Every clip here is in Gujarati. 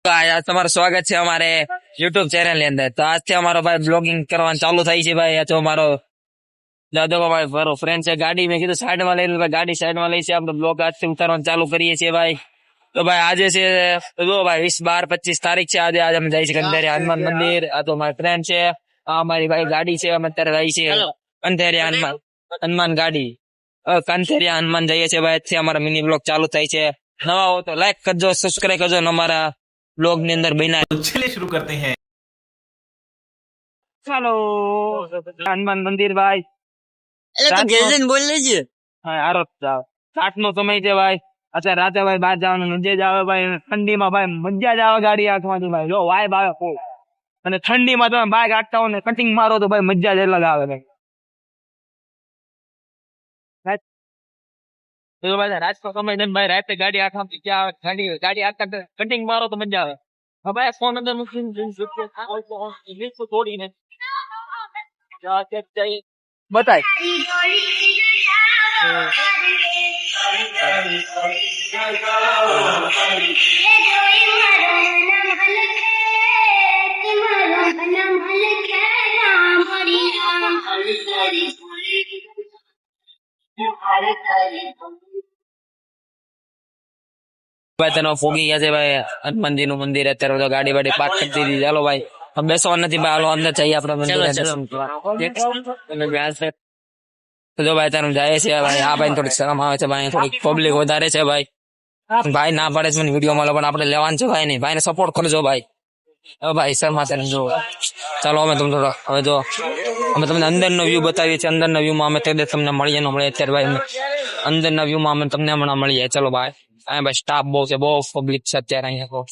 आज તમારું સ્વાગત છે અમારે યુટ્યુબ ચેનલ ની અંદર। તો આજથી અમારો ભાઈ બ્લોગિંગ કરવાનું ચાલુ થાય છે ભાઈ। આ તો અમારો દાદો ભાઈ મારો ફ્રેન્ડ છે। ગાડી મેં કીધું સાઈડ માં લઈ ગાડી સાઈડ માં લઈ છે, આપણે બ્લોગ આજથી ઉતારવાનું ચાલુ કરીએ છીએ ભાઈ। તો ભાઈ આજે છે જો ભાઈ 20, 12, 25 તારીખ છે। આજે અમે જાય છે કંધેરિયા હનુમાન મંદિર। આ તો મારી ફ્રેન્ડ છે, આ અમારી ભાઈ ગાડી છે। અમે અત્યારે જાય છે કંધેરિયા હનુમાન ગાડી કંધેરિયા હનુમાન જઈએ છીએ ભાઈ। આજથી અમારા મિની બ્લોગ ચાલુ થાય છે। નવા હો તો લાઈક કરજો, સબસ્ક્રાઇબ કરજો ને અમારા બ્લોગ ની અંદર બના। चलिए शुरू करते हैं। ચાલો હનુમાન મંદિર ભાઈ। બોલ લેજે હા આરો રાત નો સમય છે ભાઈ। અત્યારે રાતે ભાઈ બહાર જવાનું મજા જ આવે ભાઈ। ઠંડીમાં ભાઈ મજા જ આવે ગાડી હાંકવાની ભાઈ। જો વાઇબ આવે ફૂલ, અને ઠંડીમાં તમે બાઇક હાંકતા હો ને કટિંગ મારો તો ભાઈ મજા જ અલગ આવે ભાઈ। રાત નો સમય છે ભાઈ, રાતે ગાડી હાંકવાની ક્યાં ગાડી હાંકતા કટિંગ મારો તો મજા આવે। હવે ફોન અંદર મૂકીને તોડીને બતાય ભાઈ તેનો ફોગી ગયા છે ભાઈ હનુમાનજી નું મંદિર। અત્યારે તો ગાડી વાડી પાર્ક કરી દીધી। ચાલો ભાઈ હવે બેસવા નથી ભાઈ, હાલો અંદર જઈએ આપણે મંદિર। જો ભાઈ તારું જાય છે ભાઈ। આ ભાઈ થોડીક શરમ આવે છે ભાઈ, થોડીક પબ્લિક વધારે છે ભાઈ। ભાઈ ના પાડે છે મને વિડીયો માં, પણ આપણે લેવાનું છે ભાઈ નહીં। ભાઈ ને સપોર્ટ કરજો ભાઈ। હવે ભાઈ શર્મા તેને જો ચાલો અમે તમને થોડો હવે જો અમે તમને અંદર નો વ્યૂ બતાવીએ છીએ। અંદર ના વ્યૂ માં અમે તમને મળીએ ન મળીએ અત્યારે ભાઈ અંદર ના વ્યૂ માં અમે તમને હમણાં મળીએ। ચલો ભાઈ અહીંયા ભાઈ સ્ટાફ બહુ છે, બહુ પબ્લિક છે અત્યારે અહીંયા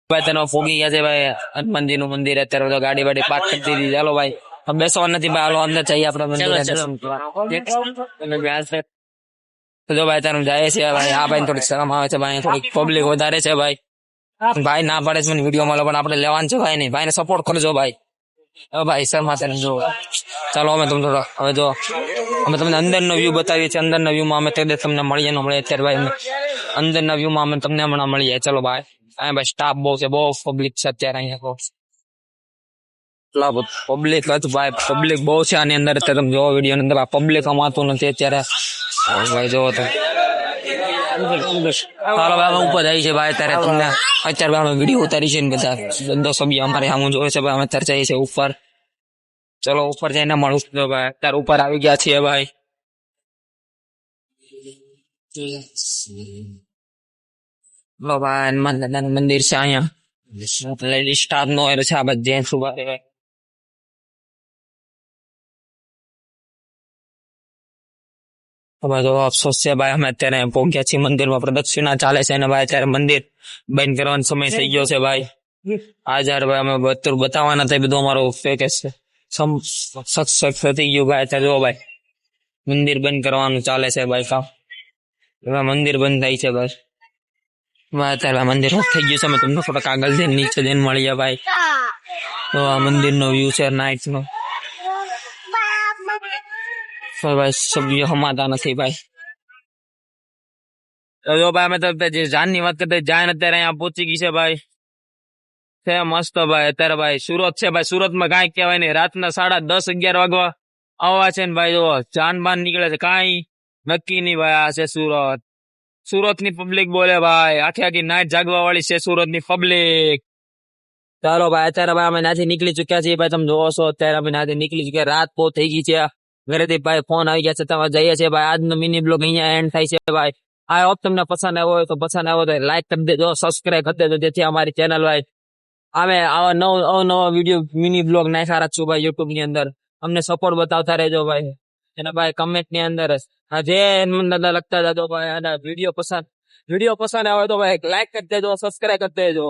ભાઈ તેનો ફોગી ગયા છે ભાઈ હનુમાનજી નું મંદિર। અત્યારે તો ગાડી વાડી પાર્ક કરી દીધી। ચાલો ભાઈ હવે બેસવા નથી ભાઈ, હાલો અંદર જઈએ આપણે મંદિર। જો ભાઈ તારું જાય છે ભાઈ। આ ભાઈ થોડીક શરમ આવે છે ભાઈ, થોડીક પબ્લિક વધારે છે ભાઈ। ભાઈ ના પાડે છે મને વિડીયો માં, પણ આપણે લેવાનું છે ભાઈ નહીં। ભાઈ ને સપોર્ટ કરજો ભાઈ। હવે ભાઈ શર્મા તેને જો ચાલો અમે તમને થોડો હવે જો અમે તમને અંદર નો વ્યૂ બતાવીએ છીએ। અંદર ના વ્યૂ માં અમે તમને મળીએ ન મળીએ અત્યારે ભાઈ અંદર ના વ્યૂ માં અમે તમને હમણાં મળીએ। ચલો ભાઈ અહીંયા ભાઈ સ્ટાફ બહુ છે, બહુ પબ્લિક છે અત્યારે અહીંયા પબ્લિક હતું ભાઈ, પબ્લિક બહુ છે આની અંદર। અત્યારે તમે જોવો વિડીયો ની અંદર પબ્લિક અમાતું નથી અત્યારે ભાઈ। જોવો તો હાલો ભાઈ ઉપર જાય છે ભાઈ। અત્યારે તમને અત્યારે અમે વિડીયો ઉતારી છે ને બધા ધંધો સભ્ય અમારે સામું જોવે છે ભાઈ। અમે અત્યારે જઈએ છીએ ઉપર, ચલો ઉપર જઈને મળું છું ભાઈ। અત્યારે ઉપર આવી ગયા છીએ ભાઈ। લો ભાઈ હનુમાન દાદા નું મંદિર છે અહીંયા। લેડીઝ સ્ટાફ નો છે, આ બધા જેન્ટ્સ ઉભા રહે। તો અફસોસ છે ભાઈ, અમે અત્યારે પહોંચ્યા છીએ મંદિરમાં, પ્રદક્ષિણા ચાલે છે અને ભાઈ અત્યારે મંદિર બંધ કરવાનો સમય થઈ ગયો છે ભાઈ। આ જયારે ભાઈ અમે બતાવવાના હતા બધું અમારો ફેક છે, સક્સેસ થઈ ગયું ભાઈ। અત્યારે જો ભાઈ મંદિર બંધ કરવાનું ચાલે છે ભાઈ કામ। મંદિર બંધ થાય છે બસ અત્યારે મંદિર થઈ ગયું છે। અમે તમને થોડા કાગળ જઈને નીચે જઈને મળીએ ભાઈ। તો આ મંદિર નો વ્યૂ છે નાઇટ નો ભાઈ। સભ્ય હમાતા નથી ભાઈ। જો ભાઈ અમે તો જાન ની વાત કરતા જાન અત્યારે અહીંયા પહોંચી ગઈ છે ભાઈ। છે મસ્ત ભાઈ। અત્યારે ભાઈ સુરત છે ભાઈ, સુરત માં કઈ કહેવાય નહીં। રાતના 10:30, 11 વાગવા આવવા છે ને ભાઈ જો જાન બાન નીકળે છે, કઈ નક્કી નહીં ભાઈ। આ છે સુરત, સુરત ની પબ્લિક બોલે ભાઈ। આખી નાઈટ જાગવા વાળી છે સુરત ની પબ્લિક। ચાલો ભાઈ અત્યારે ભાઈ અમે નાથી નીકળી ચુક્યા છીએ ભાઈ। તમે જોવો છો અત્યારે અમે નાથી નીકળી ચુક્યા। રાત બહુ થઈ ગઈ છે, ઘરેથી ભાઈ ફોન આવી ગયા છે, તમે જઈએ છીએ ભાઈ। આજનો મિની બ્લોગ અહીંયા એન્ડ થાય છે ભાઈ। આ હોપ તમને પસંદ આવ્યો હોય તો લાઈક કરી દેજો, સબસ્ક્રાઇબ કરી દેજો, જેથી અમારી ચેનલ ભાઈ અમે આવા નવા વિડીયો મિની બ્લોગ નાખ્યા રાખશું ભાઈ યુટ્યુબ ની અંદર। અમને સપોર્ટ બતાવતા રહેજો ભાઈ। અને ભાઈ કમેન્ટ ની અંદર જે દાદા લખતા જજો ભાઈ। અને વિડીયો પસંદ આવે તો ભાઈ લાઈક કરી દેજો, સબસ્ક્રાઇબ કરી દેજો।